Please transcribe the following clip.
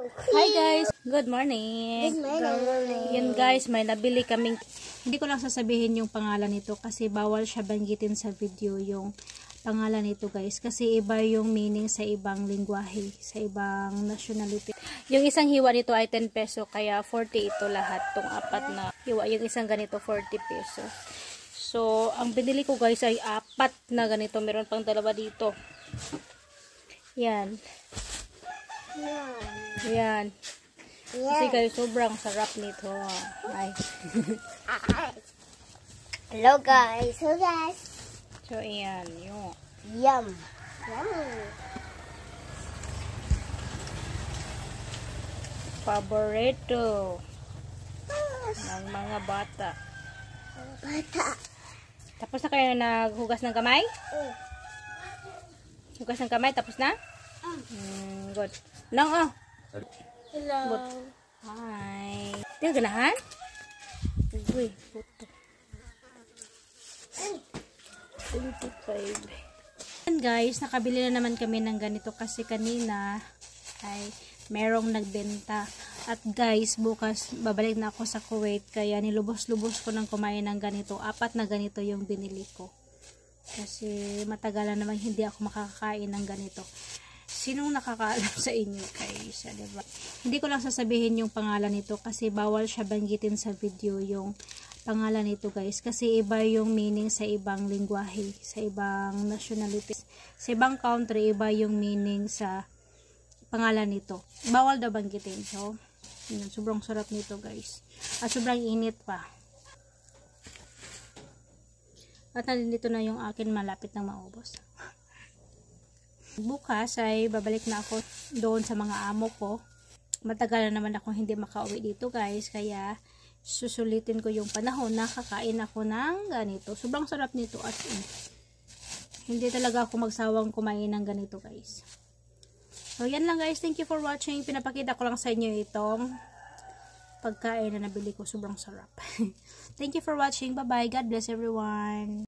Hi guys, good morning. Yun guys, may nabili kaming, hindi ko lang sasabihin yung pangalan nito kasi bawal siya banggitin sa video yung pangalan nito guys, kasi iba yung meaning sa ibang lingwahe, sa ibang nationality. Yung isang hiwa nito ay 10 peso, kaya 40 ito lahat, tong apat na hiwa. Yung isang ganito 40 peso. So ang binili ko guys ay apat na ganito, meron pang dalawa dito. Yan. Yan. Kasi guys, sobrang sarap nito. Ay. Hello guys. Hello guys. So, ayan. Yung. Yum. Yummy. Paborito ng mga bata. Tapos na kayo naghugas ng kamay? Hugas ng kamay, tapos na? Good. Nang, oh. Hello. Good. Hi. Tingnan ganahan? Uy, puto. 25. And guys, nakabili na naman kami ng ganito kasi kanina ay merong nagbenta. At guys, bukas babalik na ako sa Kuwait, kaya nilubos-lubos ko ng kumain ng ganito. Apat na ganito yung binili ko. Kasi matagalan naman hindi ako makakakain ng ganito. Sinong nakakaalam sa inyo guys, diba? Hindi ko lang sasabihin yung pangalan nito kasi bawal siya banggitin sa video yung pangalan nito guys, kasi iba yung meaning sa ibang lingwahe, sa ibang nationality, sa ibang country, iba yung meaning sa pangalan nito. Bawal daw banggitin. So yun, sobrang sarap nito guys, at sobrang init pa. At nandito na yung akin, malapit nang maubos. Bukas ay babalik na ako doon sa mga amo ko. Matagal na naman akong hindi makauwi dito guys, kaya susulitin ko yung panahon na kakain ako ng ganito. Sobrang sarap nito as in. Hindi talaga ako magsawang kumain ng ganito guys. So yan lang guys, thank you for watching. Pinapakita ko lang sa inyo itong pagkain na nabili ko, sobrang sarap. Thank you for watching. Bye bye. God bless everyone.